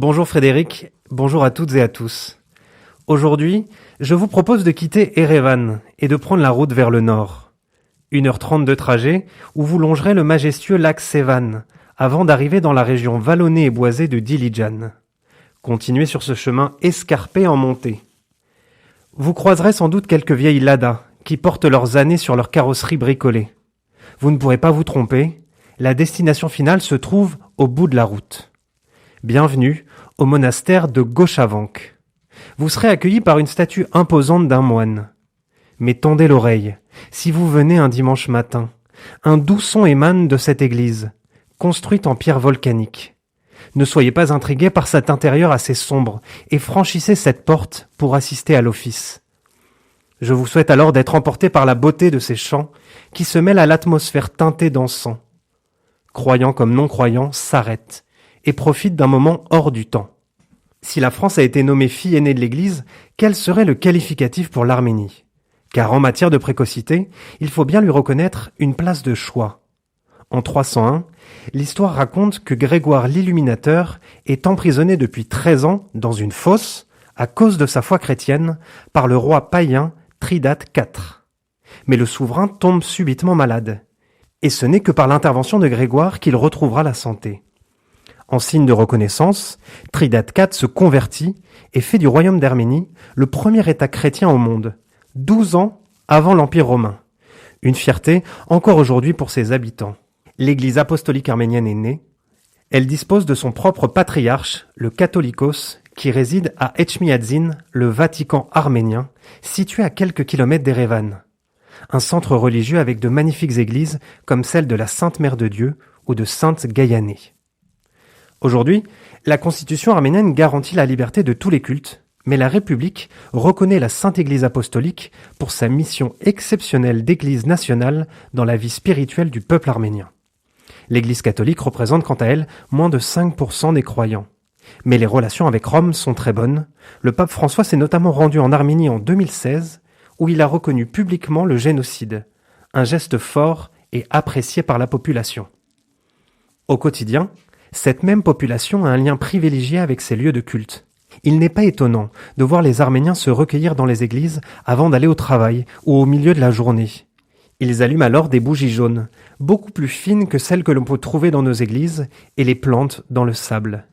Bonjour Frédéric, bonjour à toutes et à tous. Aujourd'hui, je vous propose de quitter Erevan et de prendre la route vers le nord. 1h30 de trajet où vous longerez le majestueux lac Sevan avant d'arriver dans la région vallonnée et boisée de Dilijan. Continuez sur ce chemin escarpé en montée. Vous croiserez sans doute quelques vieilles ladas qui portent leurs années sur leur carrosserie bricolée. Vous ne pourrez pas vous tromper, la destination finale se trouve au bout de la route. Bienvenue au monastère de Gauchavank. Vous serez accueilli par une statue imposante d'un moine. Mais tendez l'oreille, si vous venez un dimanche matin, un doux son émane de cette église, construite en pierre volcanique. Ne soyez pas intrigués par cet intérieur assez sombre et franchissez cette porte pour assister à l'office. Je vous souhaite alors d'être emporté par la beauté de ces chants qui se mêlent à l'atmosphère teintée d'encens. Croyants comme non-croyants s'arrêtent et profitent d'un moment hors du temps. Si la France a été nommée fille aînée de l'Église, quel serait le qualificatif pour l'Arménie ? Car en matière de précocité, il faut bien lui reconnaître une place de choix. En 301, l'histoire raconte que Grégoire l'Illuminateur est emprisonné depuis 13 ans dans une fosse à cause de sa foi chrétienne par le roi païen Tridate IV. Mais le souverain tombe subitement malade. Et ce n'est que par l'intervention de Grégoire qu'il retrouvera la santé. En signe de reconnaissance, Tridate IV se convertit et fait du royaume d'Arménie le premier État chrétien au monde, 12 ans avant l'Empire romain. Une fierté encore aujourd'hui pour ses habitants. L'Église apostolique arménienne est née. Elle dispose de son propre patriarche, le Catholicos, qui réside à Etchmiadzin, le Vatican arménien, situé à quelques kilomètres d'Erevan. Un centre religieux avec de magnifiques églises comme celle de la Sainte Mère de Dieu ou de Sainte Gaïanée. Aujourd'hui, la Constitution arménienne garantit la liberté de tous les cultes, mais la République reconnaît la Sainte Église apostolique pour sa mission exceptionnelle d'Église nationale dans la vie spirituelle du peuple arménien. L'Église catholique représente quant à elle moins de 5% des croyants. Mais les relations avec Rome sont très bonnes. Le pape François s'est notamment rendu en Arménie en 2016, où il a reconnu publiquement le génocide, un geste fort et apprécié par la population. Au quotidien, cette même population a un lien privilégié avec ces lieux de culte. Il n'est pas étonnant de voir les Arméniens se recueillir dans les églises avant d'aller au travail ou au milieu de la journée. Ils allument alors des bougies jaunes, beaucoup plus fines que celles que l'on peut trouver dans nos églises, et les plantent dans le sable.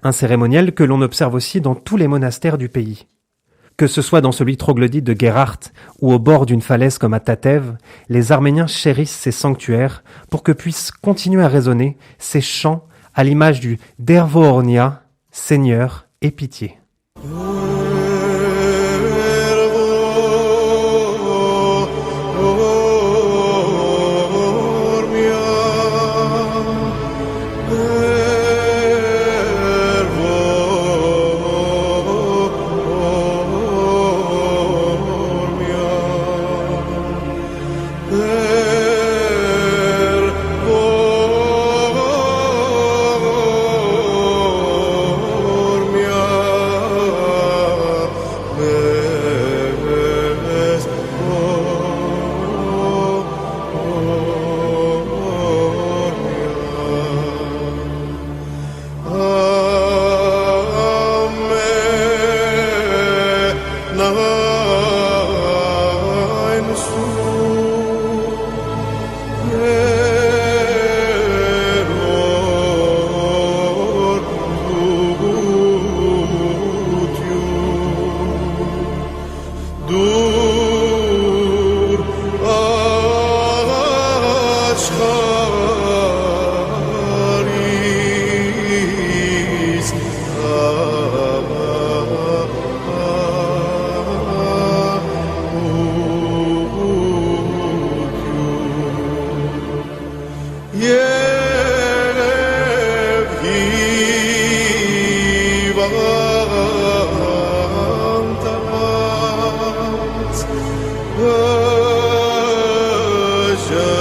Un cérémonial que l'on observe aussi dans tous les monastères du pays. Que ce soit dans celui troglodyte de Gerart ou au bord d'une falaise comme à Tatev, les Arméniens chérissent ces sanctuaires pour que puissent continuer à résonner ces chants à l'image du Dervo Ornia, Seigneur et pitié. Just